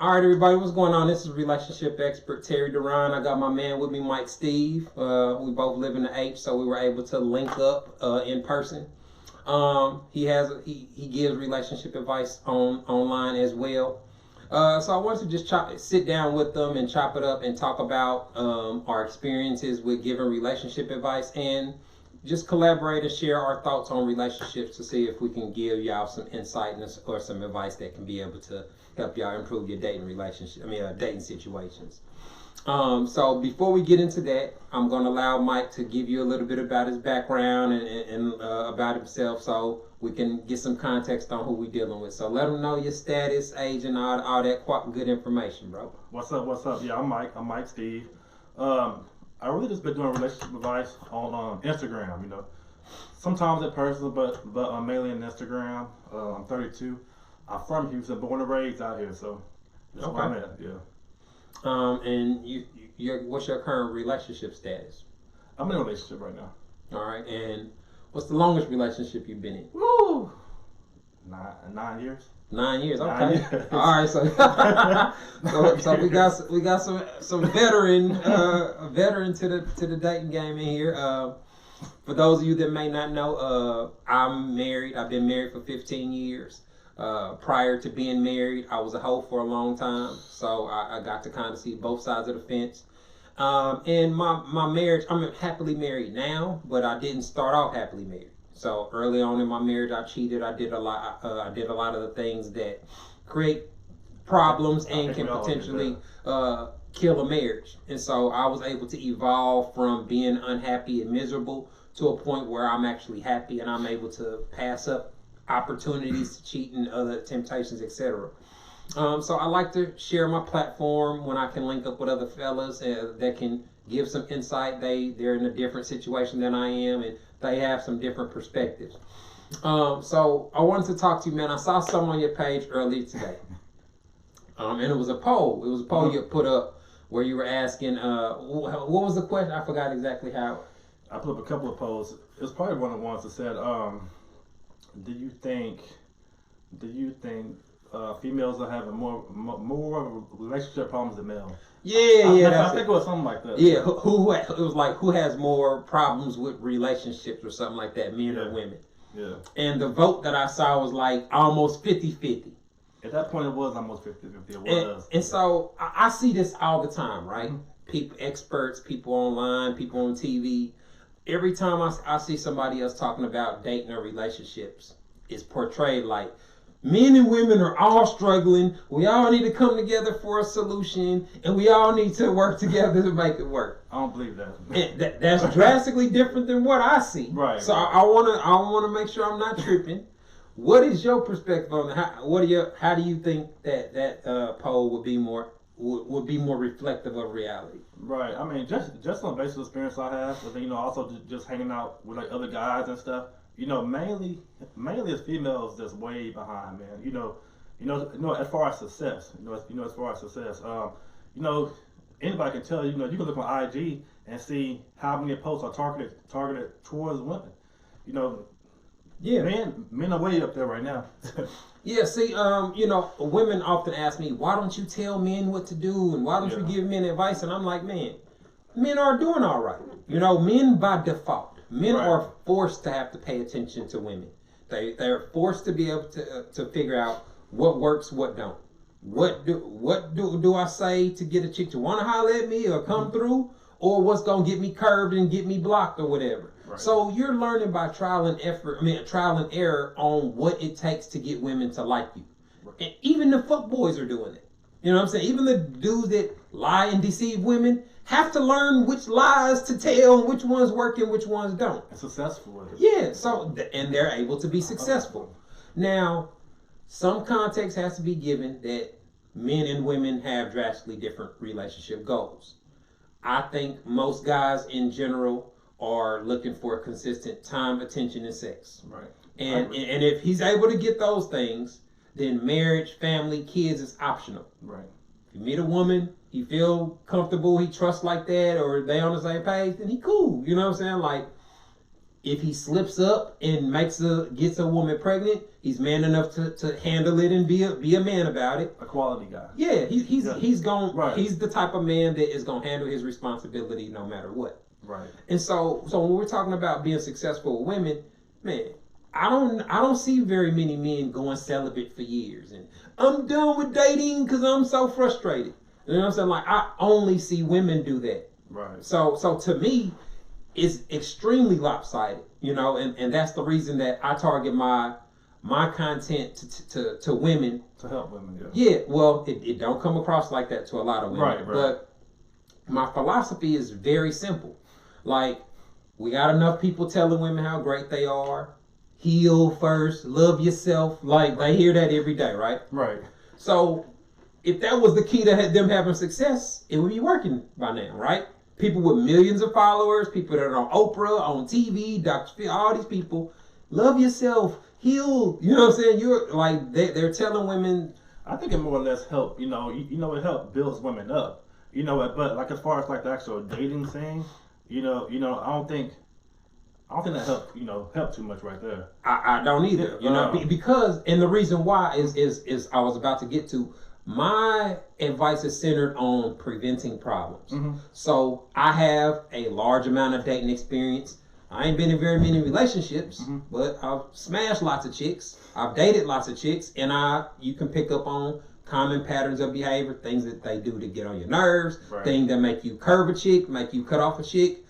All right, everybody, what's going on? This is relationship expert Terry Duran. I got my man with me, Mike Steve. We both live in the H, so we were able to link up in person. He gives relationship advice online as well. So I wanted to just sit down with them and chop it up and talk about our experiences with giving relationship advice and just collaborate and share our thoughts on relationships to see if we can give y'all some insight or some advice that can be able to help y'all improve your dating relationship. Dating situations. So before we get into that, I'm going to allow Mike to give you a little bit about his background and about himself, so we can get some context on who we're dealing with. So let them know your status, age, and all that good information, bro. What's up? What's up? Yeah, I'm Mike. I'm Mike Steve. I really just been doing relationship advice on Instagram. Sometimes in person, but mainly on Instagram. I'm 32. I'm from Houston, born and raised out here, so that's where I'm at. Yeah. And what's your current relationship status? I'm in a relationship right now. All right, and what's the longest relationship you've been in? Woo! 9 years. 9 years. Okay. 9 years. All right. So we got some veteran to the dating game in here. For those of you that may not know, I'm married. I've been married for 15 years. Prior to being married, I was a hoe for a long time, so I got to kind of see both sides of the fence. And my marriage, I'm happily married now, but I didn't start off happily married. So early on in my marriage, I cheated. I did a lot of the things that create problems and can potentially kill a marriage. And so I was able to evolve from being unhappy and miserable to a point where I'm actually happy and I'm able to pass up opportunities to cheat and other temptations, etc. So I like to share my platform when I can link up with other fellas that can give some insight. They're in a different situation than I am, and they have some different perspectives. So I wanted to talk to you, man. I saw some on your page earlier today, and it was a poll. It was a poll you put up where you were asking, what was the question? I forgot exactly how. I put up a couple of polls. It was probably one of the ones that said, do you think females are having more relationship problems than males? Yeah. I think it was something like that. Yeah, it was like who has more problems with relationships or something like that, men or women? Yeah. And the vote that I saw was like almost 50-50. At that point, it was almost 50-50. It was. And so I see this all the time, right? Mm-hmm. People, experts, people online, people on TV. Every time I see somebody else talking about dating or relationships, it's portrayed like men and women are all struggling. We all need to come together for a solution, and we all need to work together to make it work. I don't believe that. And that's drastically different than what I see. Right. So I wanna make sure I'm not tripping. What is your perspective on that? How do you think that poll would be more reflective of reality? Right. I mean, just on basic experience I have, but then also just hanging out with like other guys and stuff. Mainly as females, that's way behind, man. As far as success, anybody can tell you can look on IG and see how many posts are targeted towards women. Yeah, men are way up there right now. Yeah, see, women often ask me, why don't you tell men what to do and why don't you give men advice? And I'm like, man, men are doing all right. Men by default. Men are forced to have to pay attention to women. They're forced to be able to figure out what works, what don't. What do I say to get a chick to want to holler at me or come through, or what's gonna get me curved and get me blocked or whatever. Right. So you're learning by trial and error on what it takes to get women to like you. Right. And even the fuck boys are doing it. You know what I'm saying? Even the dudes that lie and deceive women have to learn which lies to tell and which ones work and which ones don't. And successful. Yeah, and they're able to be successful. Now, some context has to be given that men and women have drastically different relationship goals. I think most guys in general are looking for consistent time, attention, and sex. Right. And if he's able to get those things, then marriage, family, kids is optional. Right. If you meet a woman, he feel comfortable, he trusts like that, or they on the same page, then he cool. You know what I'm saying? Like, if he slips up and gets a woman pregnant, he's man enough to handle it and be a man about it. A quality guy. Yeah, he's going. Right. He's the type of man that is gonna handle his responsibility no matter what. Right. And so when we're talking about being successful with women, man, I don't see very many men going celibate for years and I'm done with dating because I'm so frustrated. You know what I'm saying? Like I only see women do that. Right. So to me, it's extremely lopsided, you know, and that's the reason that I target my content to women. To help women, yeah. Yeah, well, it don't come across like that to a lot of women. Right. But my philosophy is very simple. Like, we got enough people telling women how great they are. Heal first, love yourself. Like, they hear that every day, right? Right. So if that was the key to them having success, it would be working by now, right? People with millions of followers, people that are on Oprah, on TV, Dr. Phil, all these people, love yourself, heal. You know what I'm saying? You're like, they're telling women. I think it more or less help, you know, it helps builds women up. You know, but like as far as like the actual dating thing, you know, I don't think that helped too much right there. I don't either, you know, because, and the reason why is I was about to get to, my advice is centered on preventing problems. Mm-hmm. So I have a large amount of dating experience. I ain't been in very many relationships, mm-hmm. but I've smashed lots of chicks. I've dated lots of chicks, and you can pick up on common patterns of behavior, things that they do to get on your nerves, right. things that make you curve a chick, make you cut off a chick,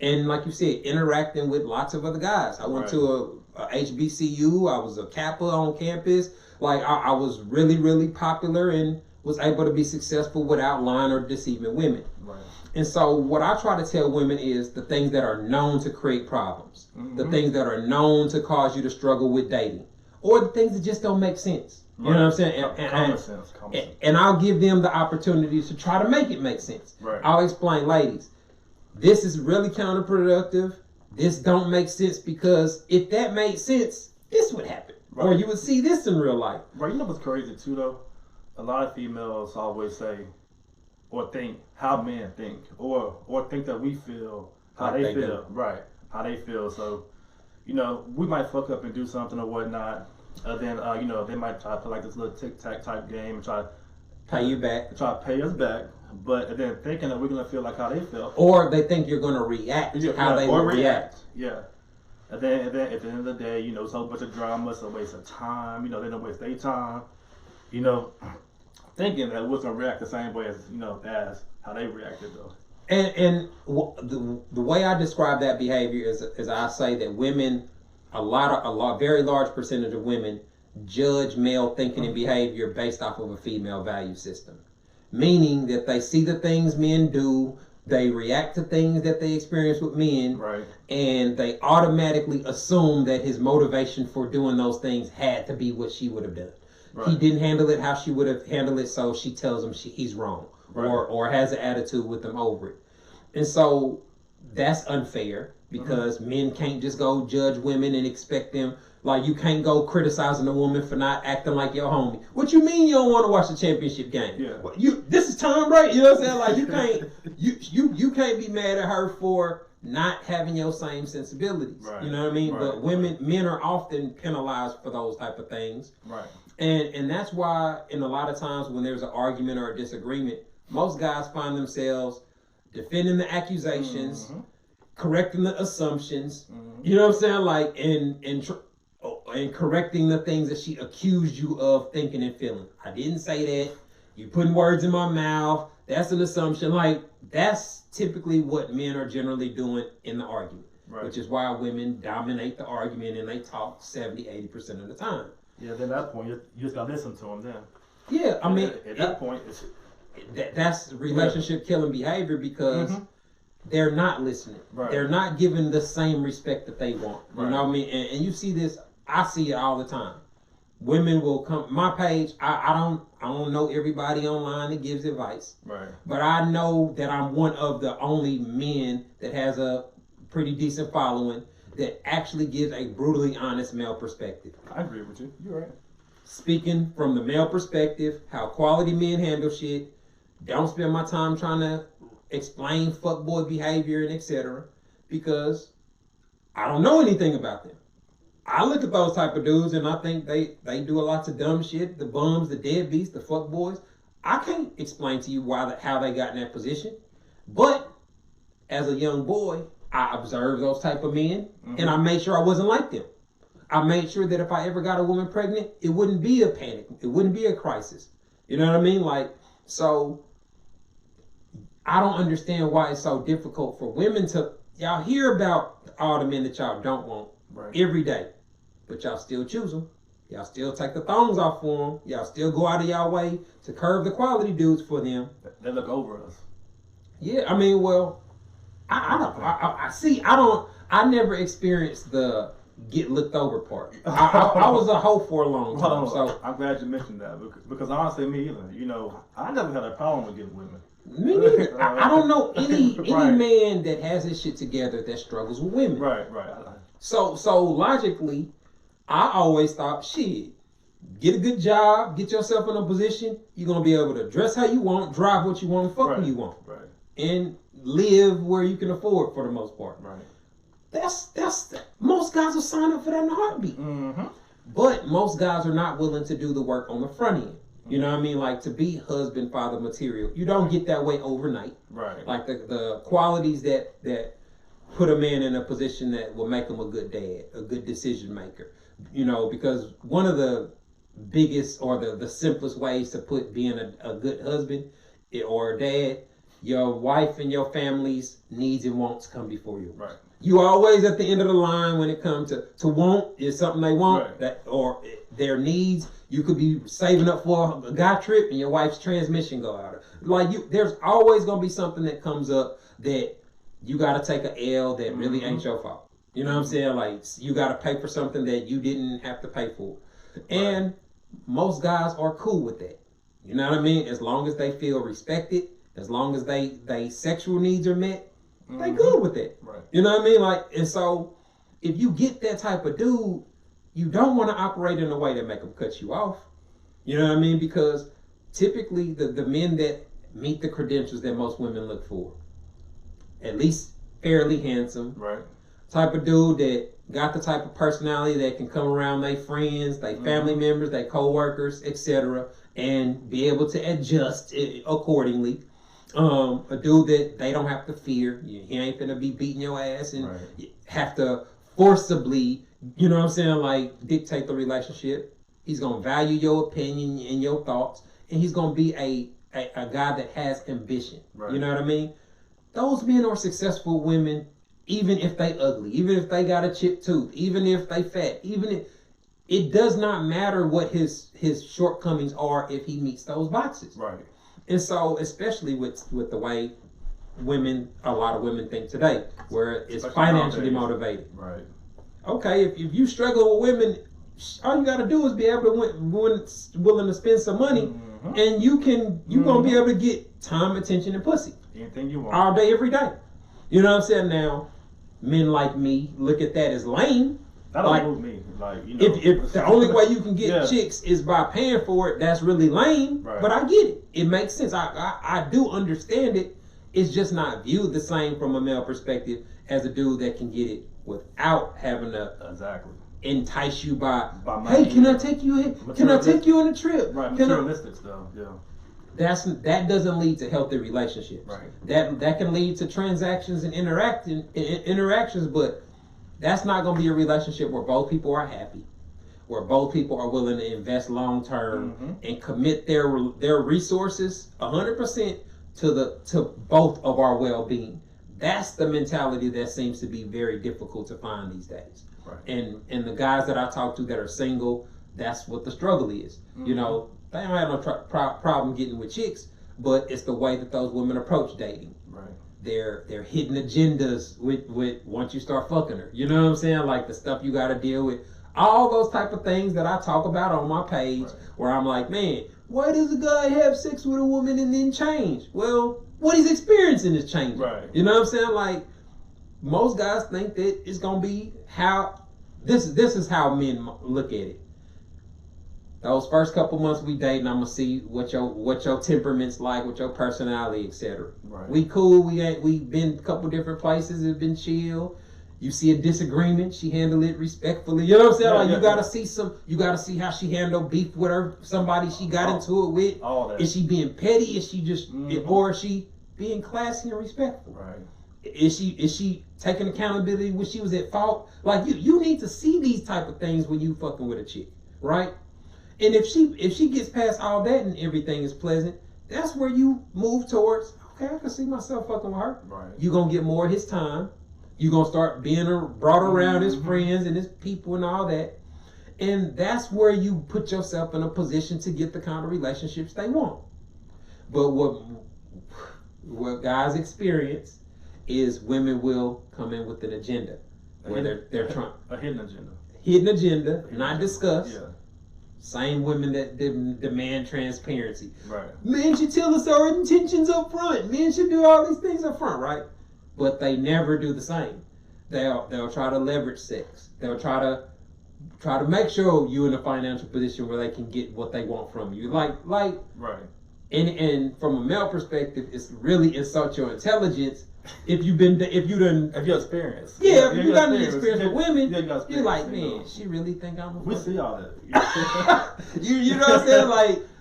and like you said, interacting with lots of other guys. I went right. to a HBCU. I was a Kappa on campus. Like I was really, really popular and was able to be successful without lying or deceiving women. Right. And so what I try to tell women is the things that are known to create problems, mm-hmm. the things that are known to cause you to struggle with dating, or the things that just don't make sense. You know what I'm saying? Common sense. And I'll give them the opportunity to try to make it make sense. Right. I'll explain, ladies, this is really counterproductive. This don't make sense because if that made sense, this would happen. Right. Or you would see this in real life. Right. You know what's crazy too though? A lot of females always say or think how men think or think that we feel how they feel. Right. How they feel. So, you know, we might fuck up and do something or whatnot. Then you know, they might try to play like this little tic-tac type game and try to pay you back. Try to pay us back. But then thinking that we're gonna feel like how they feel. Or they think you're gonna react how they will react. Yeah. And then at the end of the day, you know, it's a whole bunch of drama, it's a waste of time, you know, they don't waste their time, you know, thinking that we're gonna react the same way as, you know, as how they reacted though. And the way I describe that behavior is I say that women, a very large percentage of women judge male thinking and behavior based off of a female value system. Meaning that they see the things men do, they react to things that they experience with men, right. And they automatically assume that his motivation for doing those things had to be what she would have done. Right. He didn't handle it how she would have handled it, so she tells him he's wrong, right. or has an attitude with him over it. And so that's unfair because men can't just go judge women and expect them. Like, you can't go criticizing a woman for not acting like your homie. What you mean you don't want to watch the championship game? Yeah. Well, this is Tom Brady. You know what I'm saying? Like, you can't be mad at her for not having your same sensibilities. Right. You know what I mean? Right. But men are often penalized for those type of things. Right. And that's why in a lot of times when there's an argument or a disagreement, most guys find themselves defending the accusations, mm-hmm. correcting the assumptions. Mm-hmm. You know what I'm saying? Like, and correcting the things that she accused you of thinking and feeling. I didn't say that. You putting words in my mouth. That's an assumption. Like, that's typically what men are generally doing in the argument. Right. Which is why women dominate the argument and they talk 70-80% of the time. Yeah, then at that point, you just gotta listen to them then. Yeah, I mean... At that point, that's relationship killing behavior because... Mm-hmm. They're not listening. Right. They're not giving the same respect that they want. You know what I mean? And you see this, I see it all the time. Women will come, my page, I don't know everybody online that gives advice. Right. But I know that I'm one of the only men that has a pretty decent following that actually gives a brutally honest male perspective. I agree with you. You're right. Speaking from the male perspective, how quality men handle shit. Don't spend my time trying to explain fuckboy behavior and etc. Because I don't know anything about them. I look at those type of dudes and I think they do a lot of dumb shit. The bums, the deadbeats, the fuck boys. I can't explain to you how they got in that position. But as a young boy, I observed those type of men, and I made sure I wasn't like them. I made sure that if I ever got a woman pregnant, it wouldn't be a panic. It wouldn't be a crisis. You know what I mean? Like, so I don't understand why it's so difficult for women to, y'all hear about all the men that y'all don't want every day, but y'all still choose them. Y'all still take the thongs off for them. Y'all still go out of y'all way to curve the quality dudes for them. They look over us. Yeah, I mean, well, I never experienced the get looked over part. I was a hoe for a long time. So I'm glad you mentioned that because honestly, me either. You know, I never had a problem with getting women. Me neither. I don't know any man that has his shit together that struggles with women. Right. So logically, I always thought, shit, get a good job, get yourself in a position, you're gonna be able to dress how you want, drive what you want, fuck who you want, and live where you can afford for the most part. Right. That's most guys will sign up for that in a heartbeat. But most guys are not willing to do the work on the front end. You know what I mean? Like, to be husband, father material, you don't get that way overnight. Right. Like the qualities that put a man in a position that will make him a good dad, a good decision maker. You know, because one of the biggest or the simplest ways to put being a good husband or a dad, your wife and your family's needs and wants come before you. Right. You always at the end of the line when it comes to want is something they want, that or their needs. You could be saving up for a guy trip and your wife's transmission go out. Like, there's always gonna be something that comes up that you gotta take a L that really ain't your fault. You know what I'm saying? Like, you gotta pay for something that you didn't have to pay for. And most guys are cool with that. You know what I mean? As long as they feel respected, as long as they sexual needs are met, they good with it. Right. You know what I mean? Like, and so if you get that type of dude, you don't want to operate in a way that make them cut you off. You know what I mean? Because typically the men that meet the credentials that most women look for, at least fairly handsome, type of dude that got the type of personality that can come around their friends, their family members, their co-workers, etc., and be able to adjust accordingly. A dude that they don't have to fear. He ain't gonna be beating your ass and have to forcibly, you know what I'm saying, like, dictate the relationship. He's gonna value your opinion and your thoughts, and he's gonna be a guy that has ambition. You know what I mean? Those men are successful women, even if they ugly, even if they got a chipped tooth, even if they fat, even if it does not matter what his shortcomings are if he meets those boxes. Right. And so, especially with the way a lot of women think today, where it's financially motivated. Right. Okay, if you struggle with women, all you got to do is be able to willing to spend some money, and you're gonna be able to get time, attention, and pussy. Anything you want. All day, every day. You know what I'm saying? Now, men like me look at that as lame. That don't move me. Like, you know, if the only way you can get chicks is by paying for it, that's really lame. Right. But I get it. It makes sense. I do understand it. It's just not viewed the same from a male perspective as a dude that can get it without having to entice you by hey, can I take you? Can I take you on a trip? Right. Materialistic stuff. Yeah. That doesn't lead to healthy relationships. Right. That can lead to transactions and interactions, but that's not going to be a relationship where both people are happy, where both people are willing to invest long term and commit their resources 100% to both of our well being. That's the mentality that seems to be very difficult to find these days. Right. And the guys that I talk to that are single, that's what the struggle is. You know, they don't have no problem getting with chicks, but it's the way that those women approach dating. Right. They're hidden agendas with once you start fucking her. You know what I'm saying? Like the stuff you got to deal with. All those type of things that I talk about on my page, where I'm like, man, why does a guy have sex with a woman and then change? Well, what he's experiencing is changing. Right. You know what I'm saying? Like, most guys think that it's gonna be how this is how men look at it. Those first couple months we dating, I'm gonna see what your temperament's like, what your personality, etc. Right. We cool. We been a couple different places. It's been chill, You see a disagreement, she handled it respectfully. You know what I'm saying? Yeah, like yeah, you gotta see how she handled beef with somebody she got into it with. All that. Is she being petty? Is she just Mm-hmm. or is she being classy and respectful? Right. Is she taking accountability when she was at fault? Like you need to see these type of things when you fucking with a chick, right? And if she gets past all that and everything is pleasant, that's where you move towards, okay, I can see myself fucking with her. Right. You're gonna get more of his time. You're gonna start being brought around his friends and his people and all that. And that's where you put yourself in a position to get the kind of relationships they want. But what guys experience is women will come in with an agenda. Where they're trying a hidden agenda. Not discussed. Yeah. Same women that demand transparency. Right. Men should tell us our intentions up front. Men should do all these things up front, right? But they never do the same. They'll try to leverage sex. They'll try to make sure you're in a financial position where they can get what they want from you. Like right. And from a male perspective, it's really insult your intelligence. If you experience. Yeah, if you got any experience with women, yeah, you're like, man, she really think I'm a we see all that. you know what I'm saying?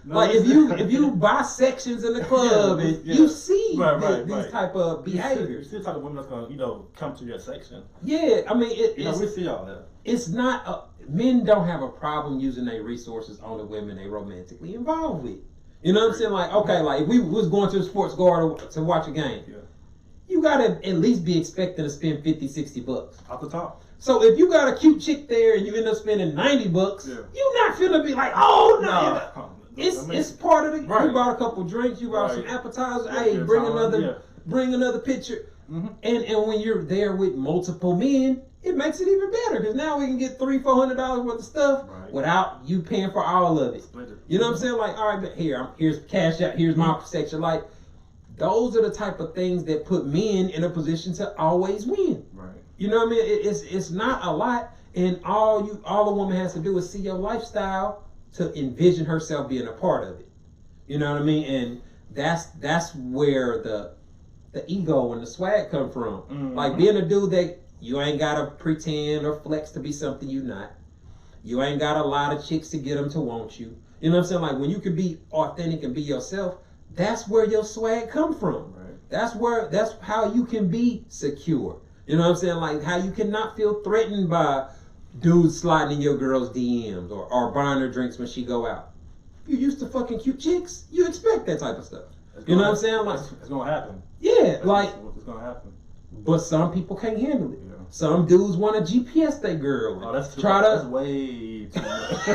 Like if you buy sections in the club and you see these type of behaviors. You see the type of women that's gonna, come to your section. Yeah, I mean we see all that. It's not men don't have a problem using their resources on the women they romantically involved with. You know what I'm saying? Like, okay, like if we was going to the sports bar to watch a game. Yeah. You gotta at least be expecting to spend $50-$60 off the top. So if you got a cute chick there and you end up spending $90, you're not finna be like, oh no. It's part of the. Right. You bought a couple drinks, you bought some appetizers. Hey, bring another picture. Mm-hmm. And when you're there with multiple men, it makes it even better because now we can get $300-$400 worth of stuff without you paying for all of it. You know what I'm saying? Like, all right, here's cash out. Here's my section. Like. Those are the type of things that put men in a position to always win. Right. You know what I mean? It's not a lot, and all the woman has to do is see your lifestyle to envision herself being a part of it. You know what I mean? And that's where the ego and the swag come from. Mm-hmm. Like being a dude that you ain't gotta pretend or flex to be something you not. You ain't got a lot of chicks to get them to want you. You know what I'm saying? Like when you can be authentic and be yourself. That's where your swag come from. Right. That's how you can be secure. You know what I'm saying? Like how you cannot feel threatened by dudes sliding in your girl's DMs or buying her drinks when she go out. You used to fucking cute chicks. You expect that type of stuff. You know what I'm saying? Like it's gonna happen. Yeah, it's gonna happen. But some people can't handle it. Yeah. Some dudes want to GPS their girl. Oh, that's way too much.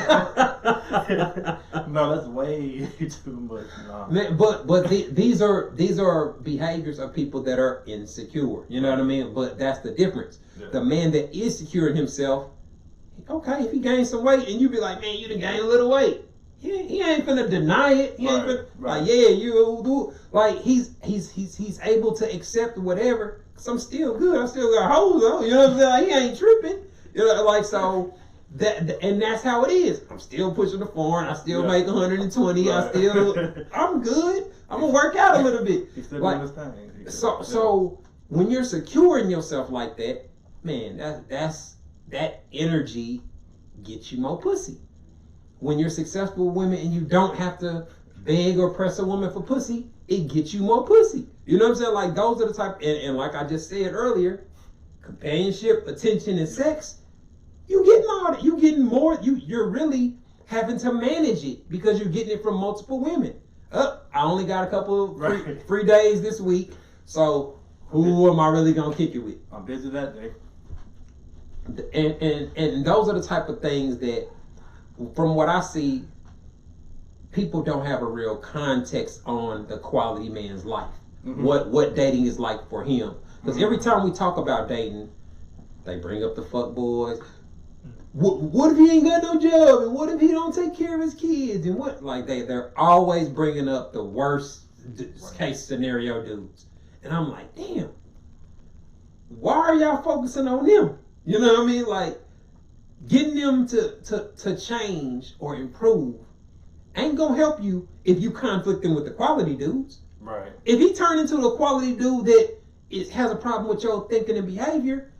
No, that's way too much. Nah. Man, but these are behaviors of people that are insecure. You know what I mean? But that's the difference. Yeah. The man that is secure in himself, okay, if he gains some weight and you be like, man, you done gained a little weight. He ain't finna deny it. He ain't finna like, yeah, you do. Like he's able to accept whatever. Cause I'm still good. I still got hoes though. You know what I'm saying? Like, he ain't tripping. You know, like so. And that's how it is. I'm still pushing the foreign. I still make 120. Right. I'm good. I'm gonna work out a little bit. He's still doing his thing. So when you're secure in yourself like that, man, that energy gets you more pussy. When you're successful with women and you don't have to beg or press a woman for pussy, it gets you more pussy. You know what I'm saying? Like those are the type, and like I just said earlier, companionship, attention, and sex. You getting all that. You getting more. You're really having to manage it because you're getting it from multiple women. I only got a couple of free days this week, so who am I really gonna kick it with? I'm busy that day. And those are the type of things that, from what I see, people don't have a real context on the quality man's life. Mm-hmm. What dating is like for him. Because every time we talk about dating, they bring up the fuck boys. What if he ain't got no job? And what if he don't take care of his kids? And what? Like they're always bringing up the worst case scenario dudes. And I'm like, damn. Why are y'all focusing on them? You know what I mean? Like getting them to change or improve ain't gonna help you if you conflicting with the quality dudes. Right. If he turn into a quality dude that has a problem with your thinking and behavior,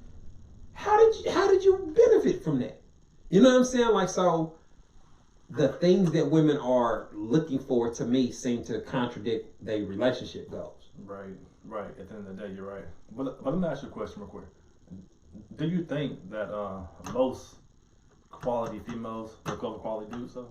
how did you benefit from that? You know what I'm saying? Like, so the things that women are looking for to me seem to contradict their relationship goals. Right, right. At the end of the day, you're right. But let me ask you a question real quick. Do you think that most quality females look over quality dudes though?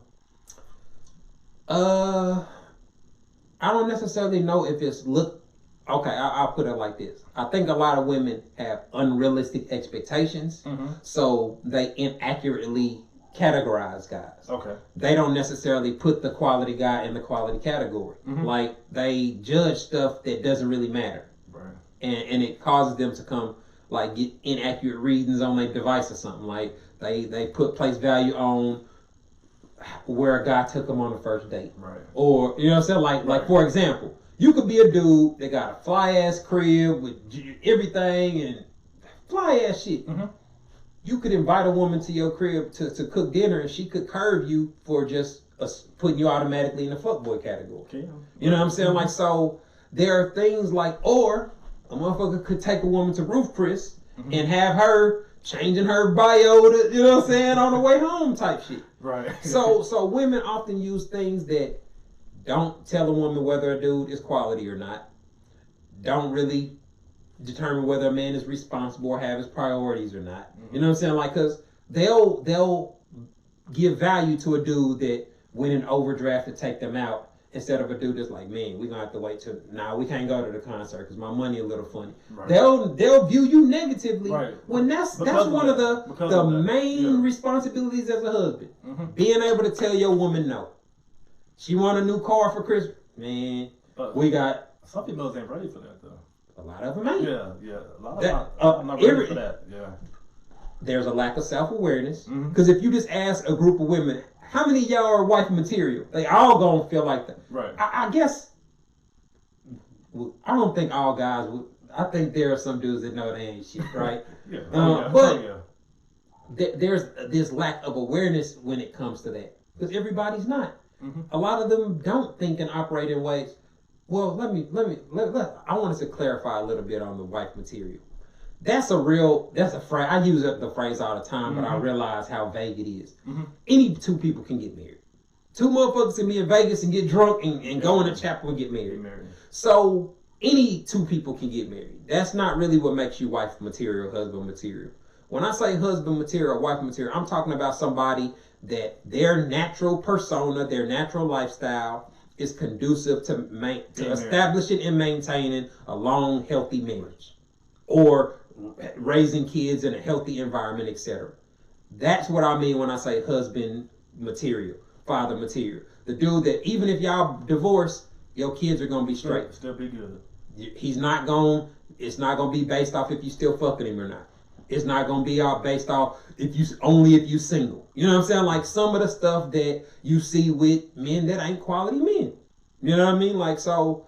I don't necessarily know if it's look. Okay, I'll put it like this. I think a lot of women have unrealistic expectations, so they inaccurately categorize guys. Okay. They don't necessarily put the quality guy in the quality category. Like, they judge stuff that doesn't really matter. Right. And it causes them to come, like, get inaccurate readings on their device or something. Like, they put place value on where a guy took them on the first date. Right. Or, you know what I'm saying? Like for example, you could be a dude that got a fly ass crib with everything and fly ass shit. You could invite a woman to your crib to cook dinner, and she could curve you for just putting you automatically in the fuckboy category. Okay. You know what I'm saying? Like, so there are things like, or a motherfucker could take a woman to Ruth Chris and have her changing her bio to, you know what I'm saying, on the way home type shit. Right. So women often use things that don't tell a woman whether a dude is quality or not. Don't really determine whether a man is responsible or have his priorities or not. You know what I'm saying? Like, cause they'll give value to a dude that went in overdraft to take them out, instead of a dude that's like, man, we're gonna have to wait till we can't go to the concert because my money a little funny. Right. They'll view you negatively, when that's one of the main responsibilities as a husband. Being able to tell your woman no. She want a new car for Christmas, man. We got some people ain't ready for that though. A lot of them ain't. Yeah. A lot of them not ready for that. Yeah. There's a lack of self-awareness, because if you just ask a group of women, how many of y'all are wife material? They all gonna feel like that. Right. I guess, I don't think all guys would. I think there are some dudes that know they ain't shit, right? But there's this lack of awareness when it comes to that, because everybody's not. A lot of them don't think and operate in ways. Well, let I want us to clarify a little bit on the wife material. That's a phrase. I use the phrase all the time, but I realize how vague it is. Any two people can get married. Two motherfuckers can be in Vegas and get drunk and go in a chapel and get married. So any two people can get married. That's not really what makes you wife material, husband material. When I say husband material, wife material, I'm talking about somebody that their natural persona, their natural lifestyle is conducive to establishing and maintaining a long, healthy marriage, or raising kids in a healthy environment, etc. That's what I mean when I say husband material, father material. The dude that even if y'all divorce, your kids are gonna be straight. Still be good. It's not gonna be based off if you still fucking him or not. It's not gonna be all based off if you single. You know what I'm saying? Like some of the stuff that you see with men that ain't quality men. You know what I mean? Like, so,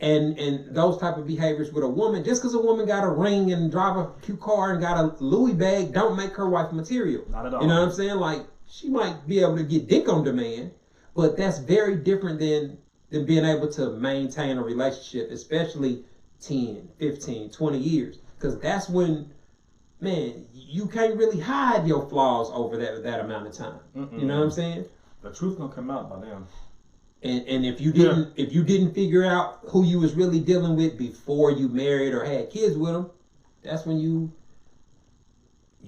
and those type of behaviors with a woman, just because a woman got a ring and drive a cute car and got a Louis bag, don't make her wife material. Not at all. You know what I'm saying? Like, she might be able to get dick on demand, but that's very different than being able to maintain a relationship, especially 10, 15, 20 years. Because that's when, man, you can't really hide your flaws over that amount of time. You know what I'm saying? The truth gonna come out by then. And if you didn't figure out who you was really dealing with before you married or had kids with them, that's when you're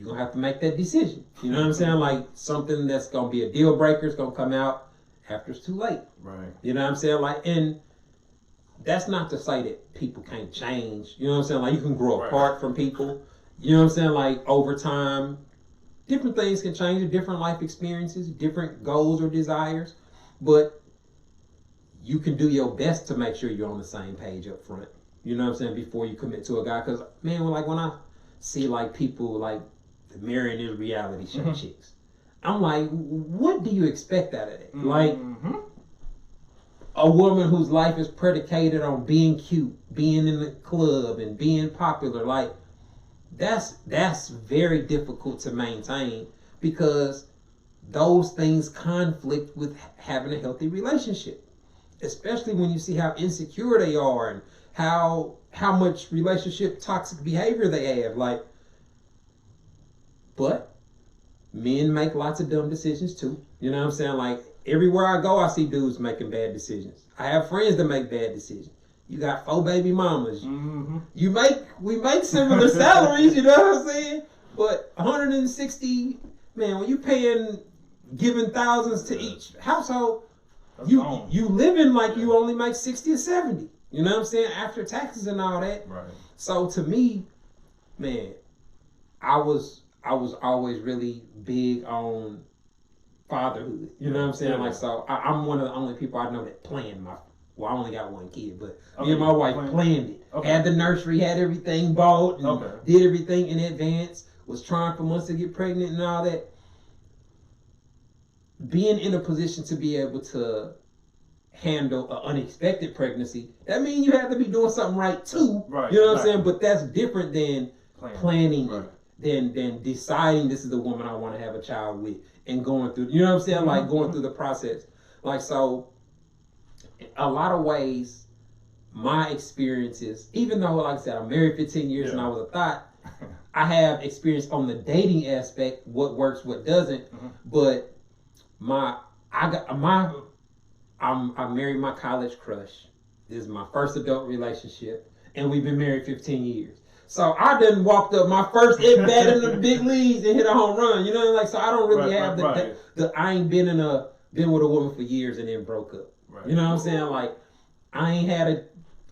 gonna have to make that decision. You know what I'm saying? Like something that's gonna be a deal breaker is gonna come out after it's too late. Right. You know what I'm saying? Like, and that's not to say that people can't change. You know what I'm saying? Like you can grow apart from people. You know what I'm saying? Like over time, different things can change, different life experiences, different goals or desires, but you can do your best to make sure you're on the same page up front. You know what I'm saying? Before you commit to a guy. Because, man, when I see, like, people, like, marrying these reality show chicks, I'm like, what do you expect out of it? Like, a woman whose life is predicated on being cute, being in the club, and being popular, like, that's very difficult to maintain, because those things conflict with having a healthy relationship. Especially when you see how insecure they are and how much relationship toxic behavior they have. Like, But men make lots of dumb decisions too. You know what I'm saying? Like everywhere I go, I see dudes making bad decisions. I have friends that make bad decisions. You got 4 baby mamas. Mm-hmm. We make similar salaries, you know what I'm saying? But 160, man, when you giving thousands to each household, you living like you only make 60 or 70. You know what I'm saying? After taxes and all that. Right. So to me, man, I was always really big on fatherhood. You know what I'm saying? Yeah. Like, so I'm one of the only people I know that planned I only got 1 kid, but me and my wife planned it. Okay. Had the nursery, had everything bought, and did everything in advance, was trying for months to get pregnant and all that. Being in a position to be able to handle an unexpected pregnancy, that means you have to be doing something right too. Right. You know what I'm saying? But that's different than planning right. it, than deciding this is the woman I want to have a child with and going through, you know what I'm saying? Like going through the process. Like, so a lot of ways, my experiences, even though, like I said, I'm married 15 years and I was a thought, I have experience on the dating aspect, what works, what doesn't. But I married my college crush. This is my first adult relationship, and we've been married 15 years. So I done walked up my first at bat in the big leagues and hit a home run. You know, like, so I don't really have the I ain't been with a woman for years and then broke up. Right. You know what I'm saying? Like, I ain't had a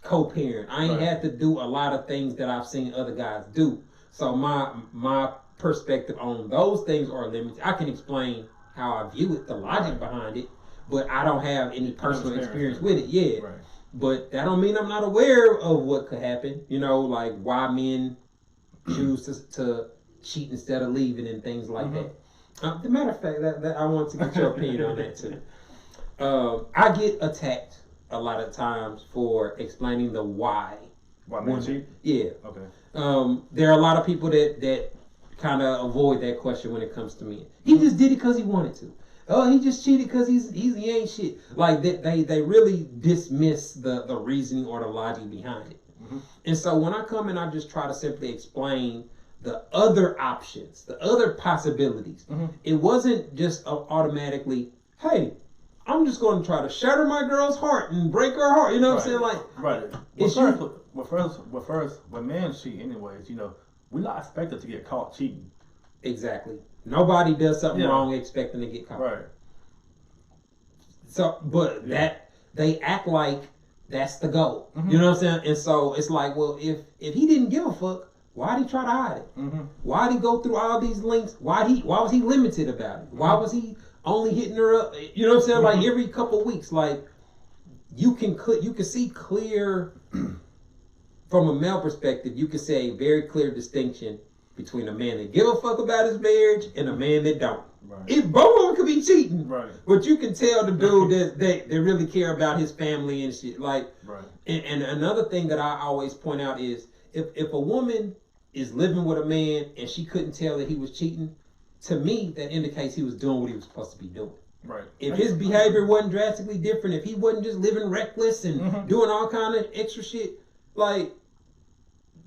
co-parent. I ain't had to do a lot of things that I've seen other guys do. So my perspective on those things are limited. I can explain how I view it, the logic behind it, but I don't have any personal experience with it yet. Right. But that don't mean I'm not aware of what could happen. You know, like why men choose to cheat instead of leaving and things like that. As a matter of fact, that I want to get your opinion on that too. I get attacked a lot of times for explaining the why. Why men cheat? Yeah. Okay. There are a lot of people that kind of avoid that question when it comes to men. He just did it because he wanted to. Oh, he just cheated because he ain't shit. Like they really dismiss the reasoning or the logic behind it. And so when I come and I just try to simply explain the other options, the other possibilities, it wasn't just automatically, hey, I'm just going to try to shatter my girl's heart and break her heart. You know what I'm saying? Like, first, when men cheat anyways, you know, we're not expected to get caught cheating. Exactly. Nobody does something wrong expecting to get caught. Right. So, but that they act like that's the goal. You know what I'm saying? And so it's like, well, if he didn't give a fuck, why'd he try to hide it? Why'd he go through all these links? Why was he limited about it? Why was he only hitting her up? You know what I'm saying? Like every couple of weeks, like you can see clear from a male perspective. You can say a very clear distinction between a man that give a fuck about his marriage and a man that don't. Right. If both of them could be cheating, but you can tell the dude that they really care about his family and shit. Like, and another thing that I always point out is if a woman is living with a man and she couldn't tell that he was cheating, to me that indicates he was doing what he was supposed to be doing. Right. If his behavior wasn't drastically different, if he wasn't just living reckless and doing all kind of extra shit, like,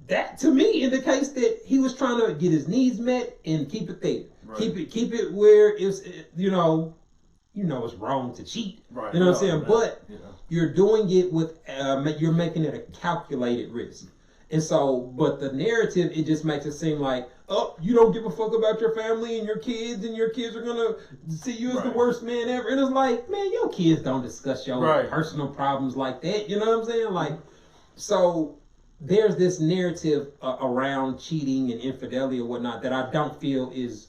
that to me indicates that he was trying to get his needs met and keep it there. Right. Keep it where it's, you know it's wrong to cheat. Right. You know what I'm saying? But you're doing it with you're making it a calculated risk. And so, but the narrative, it just makes it seem like, oh, you don't give a fuck about your family and your kids are gonna see you as the worst man ever. And it's like, man, your kids don't discuss your personal problems like that. You know what I'm saying? Like, so there's this narrative around cheating and infidelity or whatnot that I don't feel is,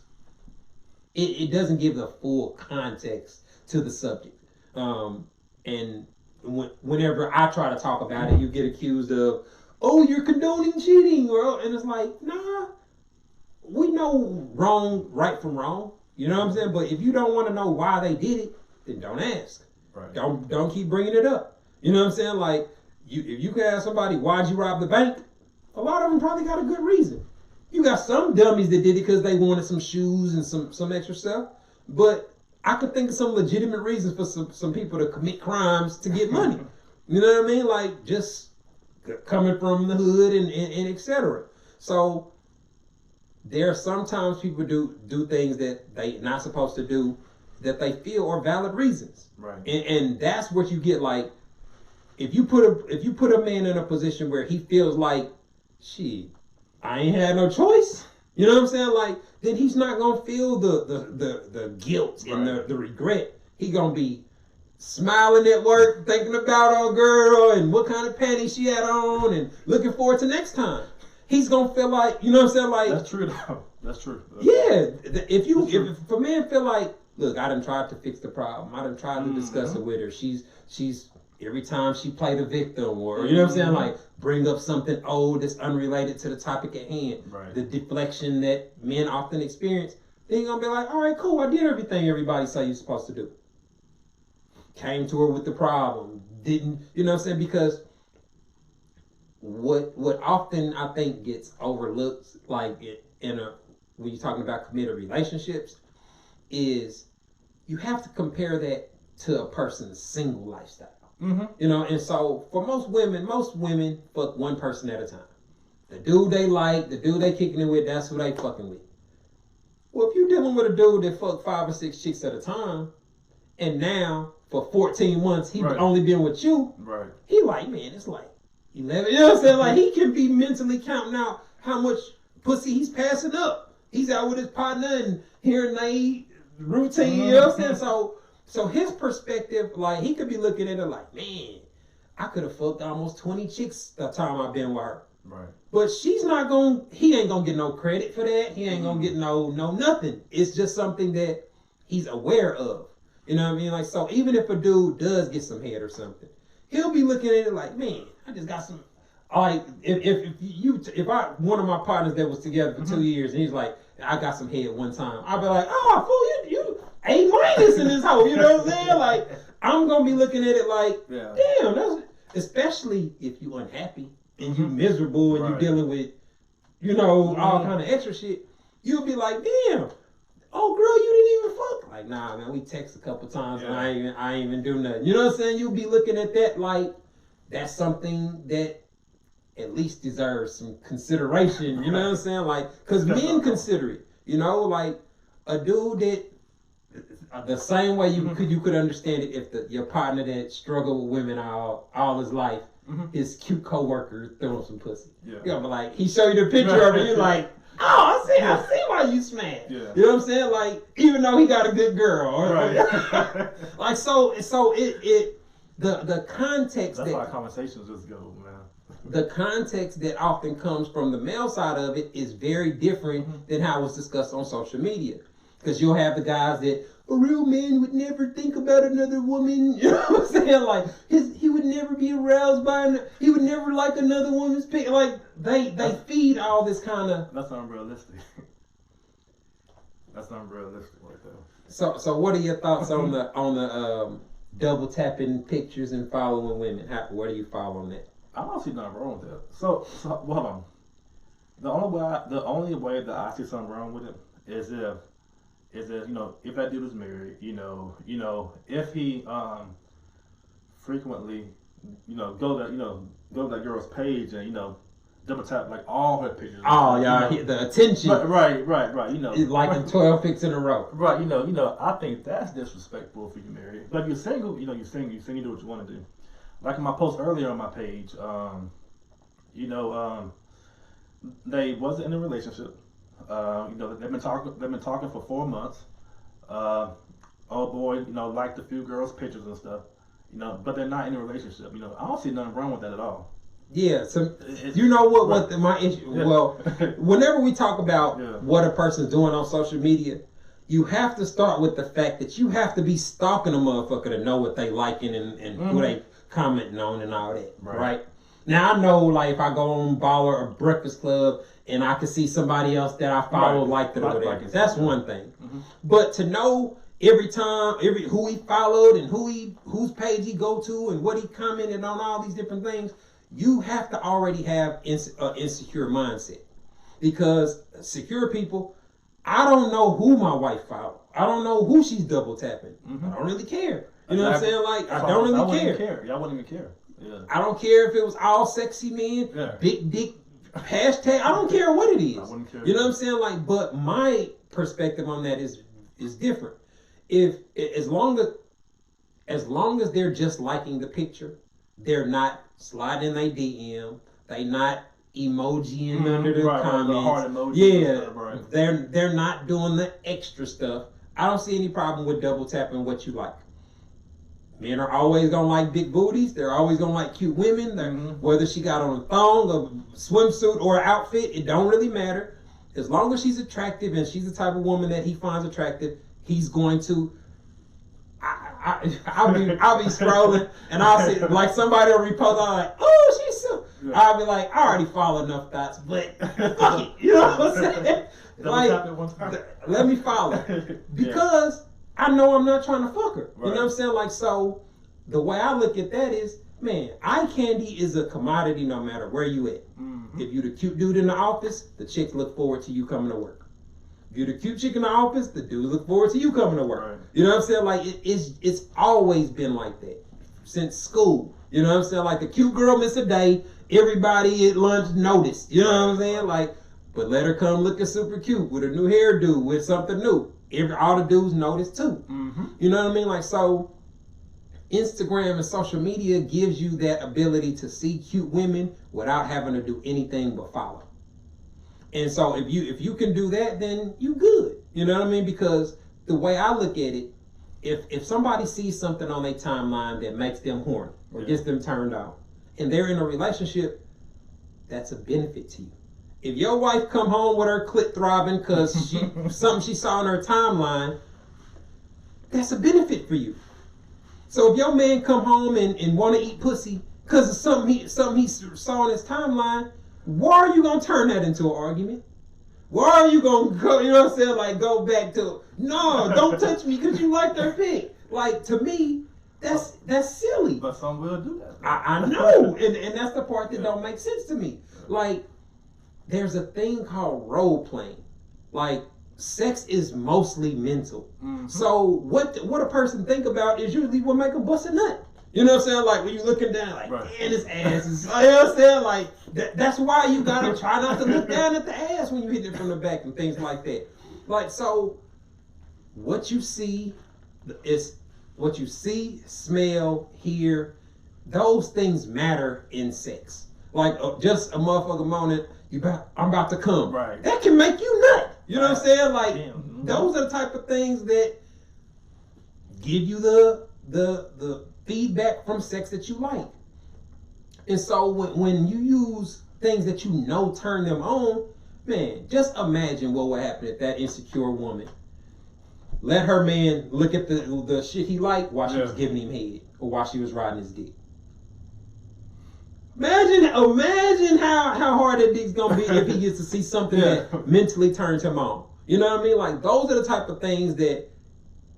it doesn't give the full context to the subject. And whenever I try to talk about it, you get accused of, oh, you're condoning cheating, and it's like, nah, we know right from wrong. You know what I'm saying? But if you don't want to know why they did it, then don't ask. Right. Don't keep bringing it up. You know what I'm saying? Like, if you could ask somebody, why'd you rob the bank? A lot of them probably got a good reason. You got some dummies that did it because they wanted some shoes and some extra stuff. But I could think of some legitimate reasons for some people to commit crimes to get money. You know what I mean? Like, just coming from the hood and et cetera. So there are sometimes people do things that they not supposed to do that they feel are valid reasons. Right. And that's what you get. Like if you put a man in a position where he feels like, shit, I ain't had no choice. You know what I'm saying? Like, then he's not gonna feel the guilt and the regret. He gonna be smiling at work, thinking about our girl and what kind of panties she had on, and looking forward to next time. He's gonna feel like, you know what I'm saying? Like, that's true though. That's true. If a man feel like, look, I done tried to fix the problem. I done tried to discuss it with her. She's every time she play the victim, or you know what I'm saying, like bring up something old that's unrelated to the topic at hand. Right. The deflection that men often experience. Then you're gonna be like, all right, cool, I did everything everybody say you're supposed to do. Came to her with the problem. Didn't, you know what I'm saying? Because what often I think gets overlooked, like when you're talking about committed relationships, is you have to compare that to a person's single lifestyle. You know, and so for most women fuck one person at a time. The dude they like, the dude they kicking it with, that's who they fucking with. Well, if you're dealing with a dude that fuck 5 or 6 chicks at a time, and now for 14 months he only been with you, he like, man, it's like 11. You know what I'm saying? Like, he can be mentally counting out how much pussy he's passing up. He's out with his partner and hearing they routine. You know what I'm saying? So his perspective, like, he could be looking at it like, man, I could have fucked almost 20 chicks the time I've been with her. Right. But he ain't gonna get no credit for that. He ain't gonna get no nothing. It's just something that he's aware of. You know what I mean? Like, so even if a dude does get some head or something, he'll be looking at it like, man, I just got some. Like, if one of my partners that was together for 2 years and he's like, I got some head one time, I'll be like, oh, fool, you A- in this hole. You know what I'm saying? Like, I'm gonna be looking at it like, damn, that's, especially if you unhappy and you miserable and you dealing with, you know, all kind of extra shit. You'll be like, damn, oh girl, you didn't even fuck. Like, nah, man, we text a couple times and I ain't even do nothing. You know what I'm saying? You'll be looking at that like that's something that at least deserves some consideration. You know what I'm saying? Like, cause men consider it. You know, like a dude that the same way you could understand it if your partner that struggled with women all his life, his cute coworker throwing some pussy. Yeah. You know, like he show you the picture of it, you're like, oh, I see why you smashed. Yeah. You know what I'm saying? Like, even though he got a good girl, right? Like, so the context. That's how conversations just go, man. The context that often comes from the male side of it is very different than how it's discussed on social media. Because you'll have the guys that a real man would never think about another woman. You know what I'm saying? Like, he would never be aroused by he would never like another woman's pic. Like, they feed all this kind of. That's unrealistic. That's unrealistic right there. So what are your thoughts on the double tapping pictures and following women? Where do you fall on that? I don't see nothing wrong with that. So well, hold on. The only way that I see something wrong with it is if you know, if that dude is married, you know, if he frequently, go to that girl's page and double tap like all her pictures. Oh yeah, the attention. Right. Like 12 pics in a row. Right. I think that's disrespectful if you're married. But if you're single, you do what you want to do. Like in my post earlier on my page, they wasn't in a relationship. They've been talking for 4 months. Old boy, liked a few girls' pictures and stuff. But they're not in a relationship. I don't see nothing wrong with that at all. Yeah, so you know what my issue. Yeah. Well, whenever we talk about what a person's doing on social media, you have to start with the fact that you have to be stalking a motherfucker to know what they liking and who they commenting on and all that, right? Now I know, like, if I go on Baller or Breakfast Club and I can see somebody else that I follow liked it or whatever, that's one thing. But to know every time, who he followed and whose page he go to and what he commented on, all these different things, you have to already have an insecure mindset. Because secure people, I don't know who my wife followed. I don't know who she's double tapping. I don't really care. You know what I'm saying? Like, I don't really care. Y'all wouldn't even care. Yeah. I don't care if it was all sexy men, big dick Hashtag, I don't care what it is. I wouldn't care. You know what I'm saying? Like, but my perspective on that is different. If as long as they're just liking the picture, they're not sliding in their DM, they not emojiing under the comments. The heart emoji. Yeah, they're not doing the extra stuff. I don't see any problem with double tapping what you like. Men are always gonna like big booties. They're always gonna like cute women. Whether she got on a thong, a swimsuit, or an outfit, it don't really matter. As long as she's attractive and she's the type of woman that he finds attractive, he's going to. I'll be scrolling and I'll see like somebody will repost. I'm like, oh, she's so. Yeah. I'll be like, I already follow enough thoughts, but fuck it. You know what I'm saying? Like, let me follow because I know I'm not trying to fuck her. Right. You know what I'm saying? Like, so the way I look at that is, man, eye candy is a commodity no matter where you at. If you the cute dude in the office, the chicks look forward to you coming to work. If you're the cute chick in the office, the dudes look forward to you coming to work. Right. You know what I'm saying? Like, it's always been like that since school. You know what I'm saying? Like, the cute girl missed a day, everybody at lunch noticed. You know what I'm saying? Like, but let her come looking super cute with a new hairdo, with something new. All the dudes notice too. You know what I mean? Like, so Instagram and social media gives you that ability to see cute women without having to do anything but follow. And so if you can do that, then you good. You know what I mean? Because the way I look at it, if somebody sees something on their timeline that makes them horny or gets them turned on, and they're in a relationship, that's a benefit to you. If your wife come home with her clit throbbing because something she saw on her timeline, that's a benefit for you. So if your man come home and want to eat pussy because of something he saw on his timeline, why are you gonna turn that into an argument? Why are you gonna go? You know what I'm saying? Like, go back to, no, don't touch me because you like their pic. Like, to me, that's silly. But some will do that. I know, and that's the part that don't make sense to me. Like, there's a thing called role playing. Like, sex is mostly mental. So what a person think about is usually what make them bust a nut. You know what I'm saying? Like, when you're looking down, like, man, his ass is, you know what I'm saying? Like, that's why you gotta try not to look down at the ass when you hit it from the back and things like that. Like, so, what you see, smell, hear, those things matter in sex. Like, just a motherfucker moaning, I'm about to come. Right. That can make you nut. You know what I'm saying? Like, those are the type of things that give you the feedback from sex that you like. And so when you use things that you know turn them on, man, just imagine what would happen if that insecure woman let her man look at the shit he liked while she was giving him head or while she was riding his dick. Imagine how hard that dick's gonna be if he gets to see something that mentally turns him on. You know what I mean? Like, those are the type of things that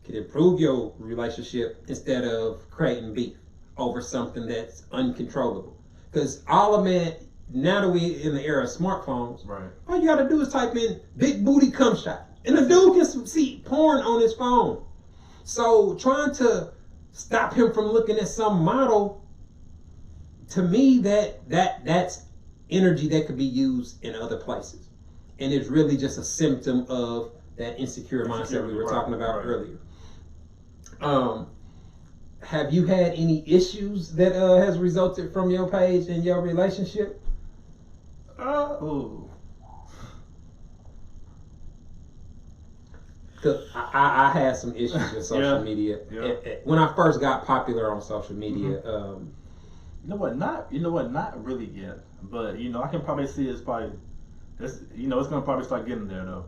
can improve your relationship instead of creating beef over something that's uncontrollable. Because all of man, now that we in the era of smartphones, all you gotta do is type in big booty cum shot, and the dude can see porn on his phone. So trying to stop him from looking at some model, to me, that's energy that could be used in other places, and it's really just a symptom of that insecure mindset we were talking about earlier. Have you had any issues that has resulted from your page in your relationship? I had some issues with social media. When I first got popular on social media. You know what? Not really yet. But I can probably see it's probably, it's gonna probably start getting there though.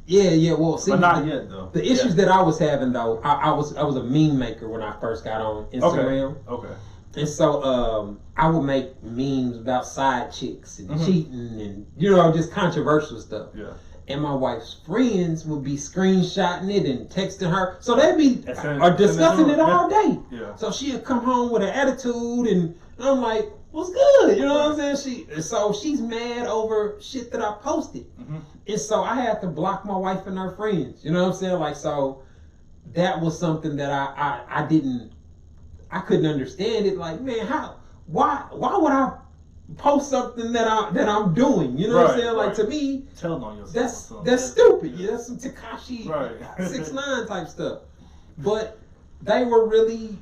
Yeah. Well, see, but not yet though. The issues that I was having though, I was a meme maker when I first got on Instagram. Okay. And so I would make memes about side chicks and cheating and just controversial stuff. Yeah. And my wife's friends would be screenshotting it and texting her, so they'd be discussing it all day. Yeah. So she'd come home with an attitude, and I'm like, "What's good?" You know what I'm saying? She's mad over shit that I posted. And so I had to block my wife and her friends. You know what I'm saying? Like, so that was something that I couldn't understand it. Like, man, why would I post something that I'm doing. You know what I'm saying? Like to me, telling on yourself. That's stupid. Yeah, that's some Tekashi right. 6ix9ine type stuff. But they were really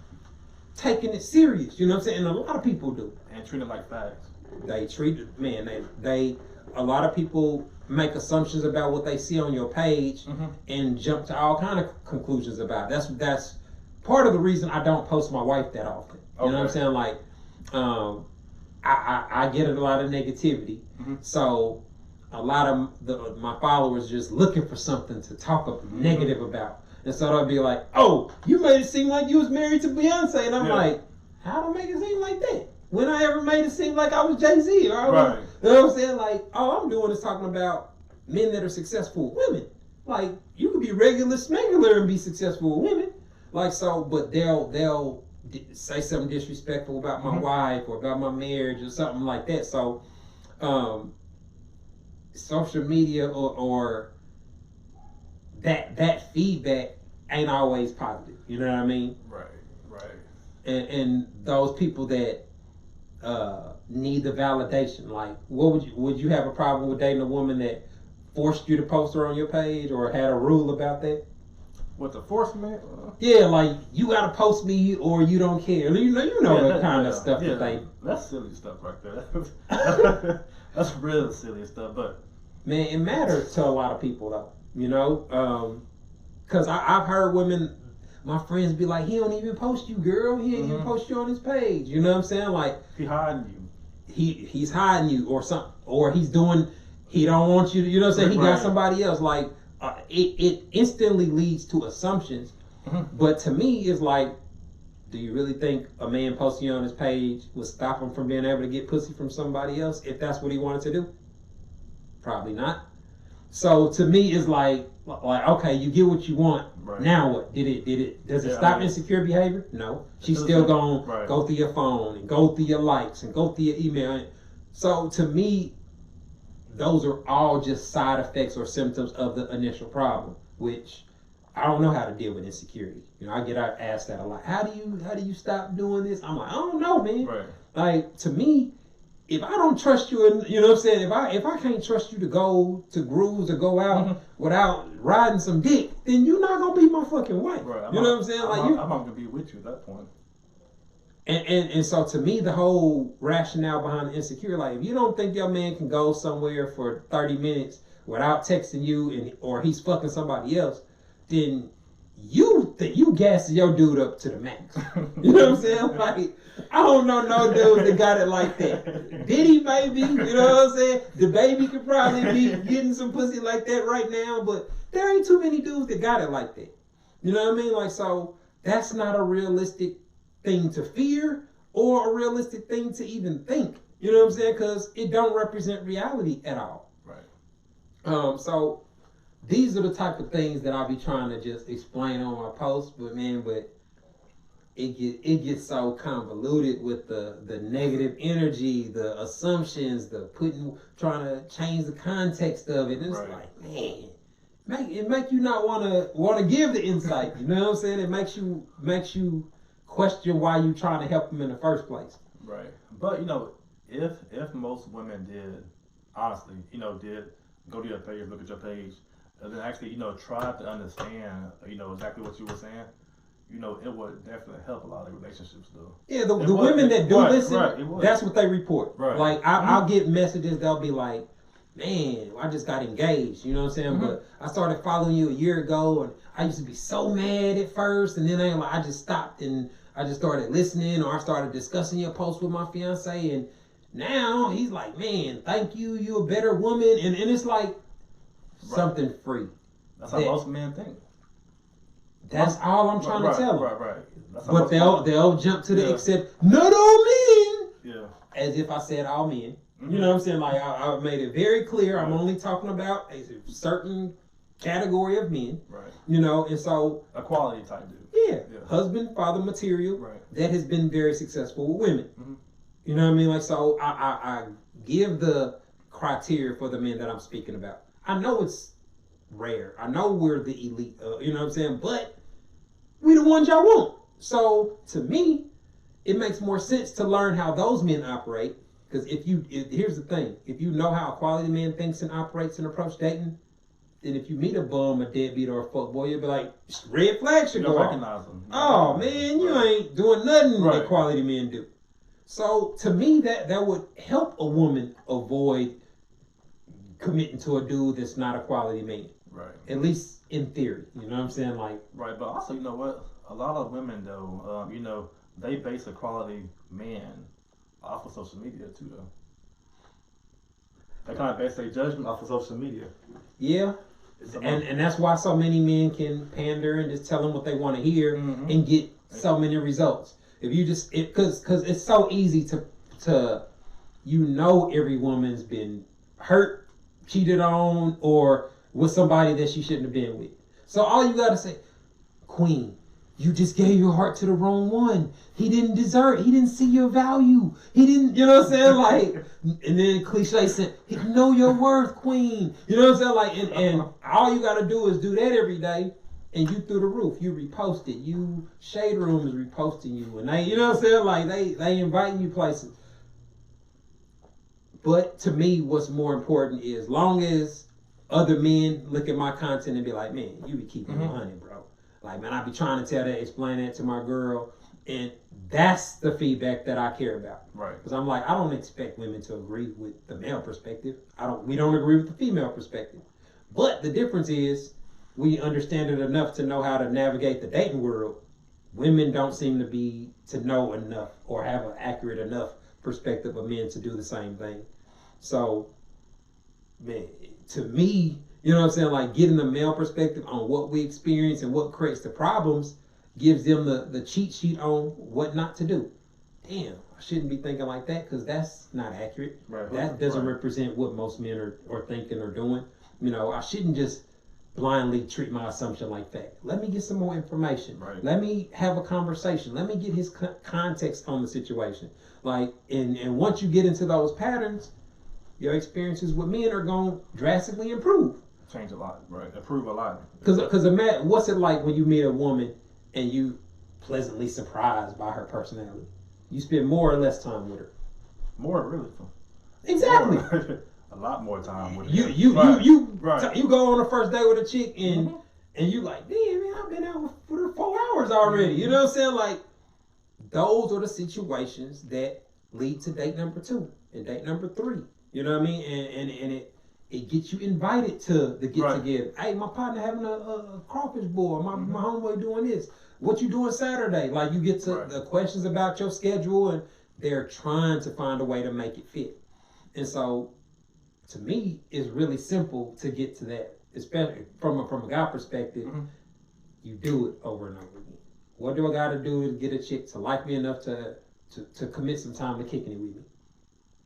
taking it serious. You know what I'm saying? And a lot of people do. And treat it like facts. They treat it, man. They a lot of people make assumptions about what they see on your page and jump to all kind of conclusions about it. That's part of the reason I don't post my wife that often. You know what I'm saying? Like, I get a lot of negativity, so a lot of my followers just looking for something to talk negative about, and so they'll be like, "Oh, you made it seem like you was married to Beyonce," and I'm like, "How do I make it seem like that? When I ever made it seem like I was Jay-Z?" Or right. You know what I'm saying? Like, all I'm doing is talking about men that are successful with women. Like, you could be regular smuggler and be successful with women. Like, so, but they'll say something disrespectful about my wife or about my marriage or something like that. So, social media or that feedback ain't always positive. You know what I mean? Right. And those people that need the validation, like, would you have a problem with dating a woman that forced you to post her on your page or had a rule about that? What, the force, man? Yeah, like, you gotta post me or you don't care. You know that kind of stuff that they... That's silly stuff right there. That's real silly stuff, but... Man, it matters to a lot of people, though, you know? Because I've heard women, my friends be like, he don't even post you, girl. He ain't even post you on his page. You know what I'm saying? Like... He hiding you. He's hiding you or something. Or he's doing... He don't want you to... You know what I'm saying? He got somebody else, like... It instantly leads to assumptions, but to me, it's like, do you really think a man posting on his page would stop him from being able to get pussy from somebody else if that's what he wanted to do? Probably not. So to me, it's like okay, you get what you want. Right. Now what? Does it stop insecure behavior? No. She's still gonna go through your phone and go through your likes and go through your email. So to me, those are all just side effects or symptoms of the initial problem, which I don't know how to deal with insecurity. You know, I get asked that a lot. How do you stop doing this? I'm like, I don't know, man. Right. Like, to me, if I don't trust you, and you know what I'm saying, if I can't trust you to go to grooves or go out without riding some dick, then you're not gonna be my fucking wife. Right. You know what I'm saying? I'm not gonna be with you at that point. And so to me, the whole rationale behind the insecure, like, if you don't think your man can go somewhere for 30 minutes without texting you or he's fucking somebody else, then you gassing your dude up to the max. You know what I'm saying? Like, I don't know no dude that got it like that. Diddy maybe, you know what I'm saying? The baby could probably be getting some pussy like that right now, but there ain't too many dudes that got it like that. You know what I mean? Like, so that's not a realistic thing to fear or a realistic thing to even think. You know what I'm saying? Because it don't represent reality at all. Right. So these are the type of things that I'll be trying to just explain on my post, but it gets so convoluted with the negative energy, the assumptions, trying to change the context of it. And it's like, man, it make you not want to give the insight. You know what I'm saying? It makes you question why you trying to help them in the first place. Right. But, you know, if most women did, honestly, you know, did go to your page, look at your page, and then actually, you know, try to understand, you know, exactly what you were saying, you know, it would definitely help a lot of relationships, though. Yeah, the women that do listen, that's what they report. Right. Like, I'll get messages, they'll be like, man, I just got engaged, you know what I'm saying? But I started following you a year ago, and I used to be so mad at first, and then I just stopped, and I just started listening, or I started discussing your post with my fiance, and now he's like, man, thank you, you a better woman, and it's like something free. That's how most men think. That's all I'm trying to tell them. Right. But they'll jump to the except, not all men. Yeah. As if I said all men. You know what I'm saying? Like, I made it very clear. I'm only talking about a certain category of men. Right. You know, and so... A quality type dude. Yeah. Husband, father material. Right. That has been very successful with women. You know what I mean? Like, so I give the criteria for the men that I'm speaking about. I know it's rare. I know we're the elite. You know what I'm saying? But we the ones y'all want. So, to me, it makes more sense to learn how those men operate. Because here's the thing, if you know how a quality man thinks and operates and approach dating, then if you meet a bum, a deadbeat, or a fuckboy, you'll be like, red flag should go off. Recognize them. Oh man, you ain't doing nothing that quality men do. So to me, that would help a woman avoid committing to a dude that's not a quality man. Right. At least in theory. You know what I'm saying? Like. Right, but also, you know what? A lot of women though, you know, they base a quality man off of social media too, though. They kind of base their judgment off of social media. Yeah. And that's why so many men can pander and just tell them what they want to hear and get so many results. If you just, because it's so easy to, you know, every woman's been hurt, cheated on, or with somebody that she shouldn't have been with. So all you gotta say, Queen, you just gave your heart to the wrong one. He didn't see your value. He didn't, you know what I'm saying? Like, and then cliche said, know your worth, Queen. You know what I'm saying? Like, and all you gotta do is do that every day, and you through the roof. You repost it. You, Shade Room is reposting you, and they, you know what I'm saying? Like, they inviting you places. But to me, what's more important is, long as other men look at my content and be like, man, you be keeping it 100, bro. Like, man, I be trying to tell that, explain that to my girl, and that's the feedback that I care about. Right. Because I'm like, I don't expect women to agree with the male perspective. We don't agree with the female perspective. But the difference is, we understand it enough to know how to navigate the dating world. Women don't seem to know enough or have an accurate enough perspective of men to do the same thing. So, man, to me, you know what I'm saying? Like, getting the male perspective on what we experience and what creates the problems gives them the cheat sheet on what not to do. Damn, I shouldn't be thinking like that because that's not accurate. Right. That doesn't represent what most men are thinking or doing. You know, I shouldn't just blindly treat my assumption like fact. Let me get some more information. Right. Let me have a conversation. Let me get his context on the situation. Like, and once you get into those patterns, your experiences with men are going to drastically improve. Change a lot, right? Improve a lot. Because imagine, what's it like when you meet a woman and you pleasantly surprised by her personality? You spend more or less time with her. More, really. Exactly. More. A lot more time with her. You go on a first date with a chick and you like, damn man, I've been out with her 4 hours already. You know what I'm saying? Like, those are the situations that lead to date number 2 and date number 3. You know what I mean? And it gets you invited to the get together. Hey, my partner having a crawfish boil. My homeboy doing this. What you doing Saturday? Like, you get to the questions about your schedule, and they're trying to find a way to make it fit. And so, to me, it's really simple to get to that, especially from a guy perspective. You do it over and over again. What do I got to do to get a chick to like me enough to commit some time to kicking it with me?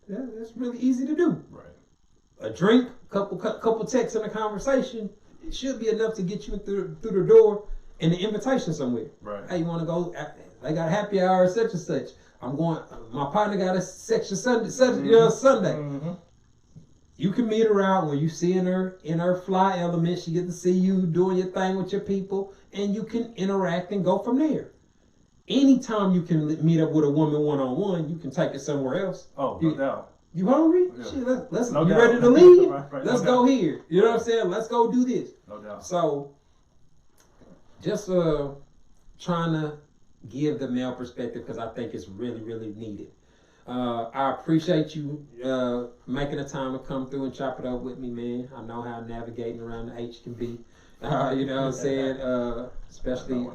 That's really easy to do. Right. A drink, couple texts and a conversation, it should be enough to get you through the door and the invitation somewhere. Right. Hey, you want to go? They got a happy hour such and such. I'm going. My partner got a section Sunday. Sunday. You can meet her out when you seeing her in her fly element. She get to see you doing your thing with your people, and you can interact and go from there. Anytime you can meet up with a woman one-on-one, you can take it somewhere else. Oh, no doubt. You hungry? Yeah. Shit, let's no you doubt. Ready to leave? Right, let's no go doubt. here. You know what I'm saying? Let's go do this. No doubt. So, just trying to give the male perspective because I think it's really, really needed. I appreciate you making the time to come through and chop it up with me, man. I know how navigating around the H can be. You know what I'm saying? Especially,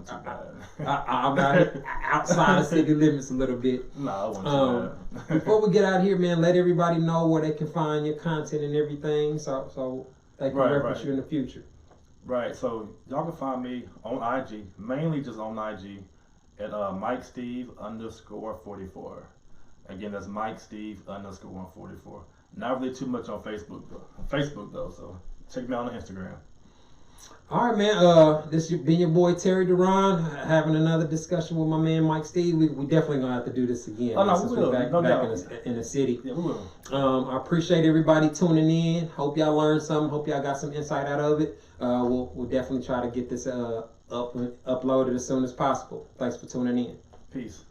I'm out here, outside of city limits a little bit. No, I wasn't too bad. Before we get out here, man, let everybody know where they can find your content and everything, so they can reference you in the future. Right. So y'all can find me on IG, mainly just on IG, at MikeSteve_44. Again, that's MikeSteve_44. Not really too much on Facebook though. So check me out on Instagram. All right, man. This has been your boy Terry Duran having another discussion with my man Mike Steve. We definitely gonna have to do this again. Since we will. Back in the city. Yeah, we will. I appreciate everybody tuning in. Hope y'all learned something. Hope y'all got some insight out of it. We'll definitely try to get this uploaded as soon as possible. Thanks for tuning in. Peace.